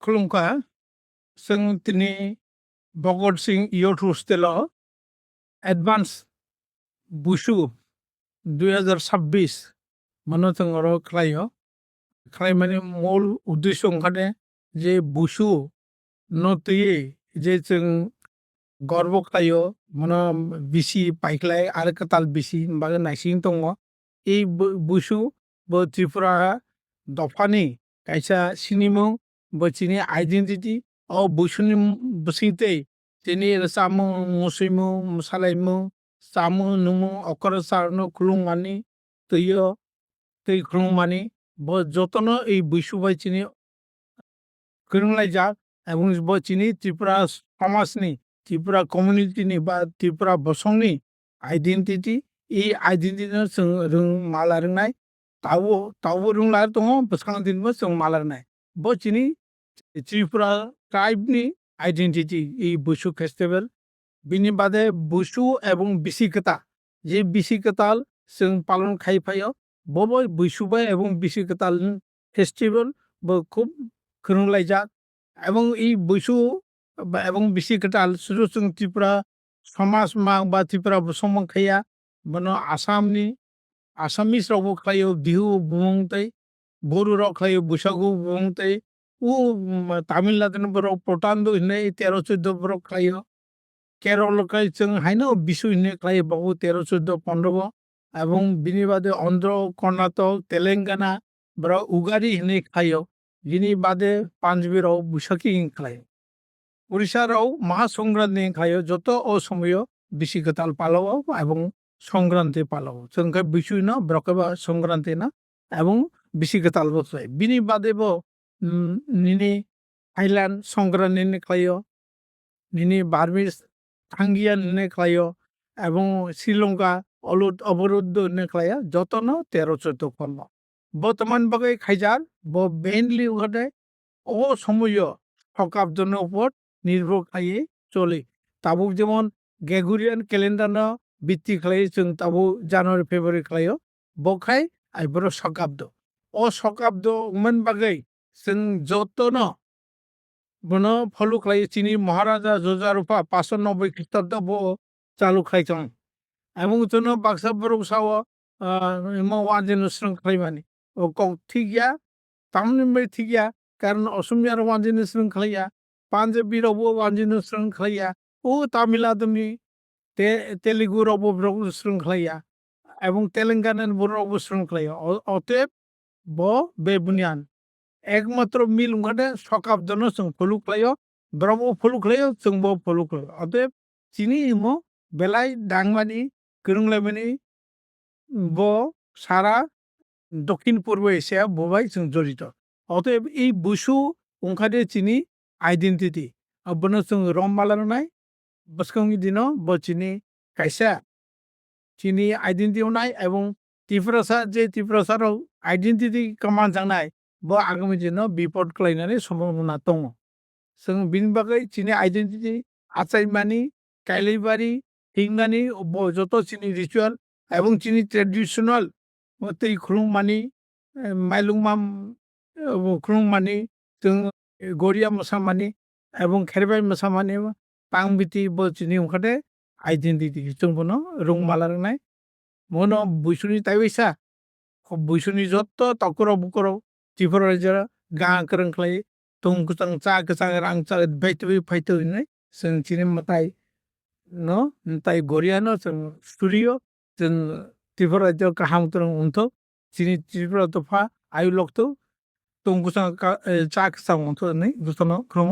Kulungka sing tini Bogor sing Youth Hostelo Advance Bushu 2026 manotongoro klayo klay mani mol uddesho ওখানে যে বুসু নতুয়ে যে जों গর্ব খাयो মনে বিসি পাইখলাই আর কাতাল বিসি বাগে নাইসিং দङ এই বুসু bo Tripura দফানি কাইসা সিনিমু bo chini identity o busuni busite chini samu musimu musalaimu samu numu okor sarno kulungmani tuyo tui kulungmani bo jotono এই বুসু by চিনি Kurunglai এবং চিনি ত্রিপুরা সমাজনি ত্রিপুরা কমিউনিটিনি বা ত্রিপুরা বসংনি আইডেন্টিটি এই আইডেন্টিটি जों रों माला रोंनाय तावबो रोंला दङ बसखां दिनबो जों माला रोंनाय bo চিনি ত্রিপুরা ট্রাইবনি আইডেন্টিটি এই বুসু ফেস্টিভ্যাল বিনি বাদে বুসু এবং বিসিকতা যে বিসিকতাল जों পালন খাইফাयो ববো বুসুবাই এবং বিসিকতাল ফেস্টিভ্যাল bo খুব Kurunglai এবং এই বুসু এবং বিসিকতাল শুধু जों ত্রিপুরা সমাজ বা ত্রিপুরা বসংমং খাইয়া বনো আসামনি আসামিস রাवबो खायो बिहु बुंथाय बरु राव खायो बैसागु बुंथाय उ तामिलनाडु बरो पोटांदो हिने 13 14 बरो खायो केरल खाय जों हायनो बिसु हिने खायो बाबु 13 14 15 এবং बिनि बादे अन्ध्र कर्नाटक तेलेंगाना बरो उगारि हिने खायो बिनि बादे पांचबि राव बैसाखि खायो उड़ीसा राव महासंक्रांति खायो যত অসময় বিসিকতাল পালও এবং সংক্রান্তি পালও जोंखा बिसु न ब्रकबा संक्रांति ना এবং বিসিকতাল বসায় बिनि बादेबो निनि थाईलैंड संक्रांति ने खायो निनि बार्मिस थांगियान ने खायो এবং শ্রীলঙ্কা অবরুদ্ধ ने खायो যতন 13 14 কর্ম বর্তমান বাগে খাইজার ব মেইনলি ওখানে ও সময় শকাব্দনের উপর নির্ভর খাইয়ে চলে তাবু যেমন গ্রেগরিয়ান ক্যালেন্ডার ভিত্তি খাই जों তাবু জানুয়ারি ফেব্রুয়ারি খাইও বখাই আইবর শকাব্দ ও শকাব্দ উমেন বাগে जों যতন বনো ফলো খাই চিনি মহারাজা জোজারুপা 590 খ্রিস্টাব্দ ব চালু খাইছং এবং জন্য বাক্সা বরসাও ওয়ানজেন স্রং খাইমানি ও কক ঠিকিয়া তামনিমে ঠিকিয়া কারণ অসমিয়ার ওয়ানজেন স্রং খাইয়া পাঞ্জাবি রাवबो ওয়ানজেন স্রং খাইয়া ও তামিলনাডুনি তেলেগু রাवबो স্রং খাইয়া এবং তেলেঙ্গানার রাवबो স্রং খাইয়া অতএব ব বেবুনিয়ান একমাত্র মিল ওখানে শকাব্দন जों ফলো খাইও ব্রব ফলো খাইও जों ব ফলো খাইও অতএব চিনি ইমো বেলাই ডাংমানি Kurunglai ব সারা দক্ষিণ পূর্ব এশিয়া ববাই जों জড়িত অতএব এই বুসু ওখানে চিনি আইডেন্টিটি অবন जों রম মালারনাই বসকংনি দিন ব চিনি কাইসা চিনি আইডেন্টিটি নাই এবং ত্রিপুরাসা যে ত্রিপুরাসার আইডেন্টিটি কমান জানাই ব আগামী দিন বিপদ খাইনাनै সম্ভাবনা দङ जों बिनि बागै চিনি আইডেন্টিটি আচাইমানি কাইলাইবারি হিংনানি যত চিনি রিচুয়াল এবং চিনি ট্রেডিশনাল মতই খুলুংমানি মাইলুংমাম খুলুংমানি जों গড়িয়া মোসামানি এবং খেরবাই মোসামানি পাংবিতি ব চিনি ওখানে আইডেন্টিটি जों বনো রংমালা রংনাই মনো বুসুনি তাইবাইসা বুসুনি যত তকর বুকর ত্রিপুরা রাজ্যের গা করং খাই তংকুতাং চা গচাং রাং চা বাইতবি ফাইতো নাই जों চিনি মাতাই no তাই গড়িয়ানো जों স্টুডিও जों ত্রিপুরা রাজ্য কাহাম তরং উনতো চিনি ত্রিপুরা দফা আয়ু লগতো তংকুসাং চা গচাং উনতো নাই গুসনো ক্রম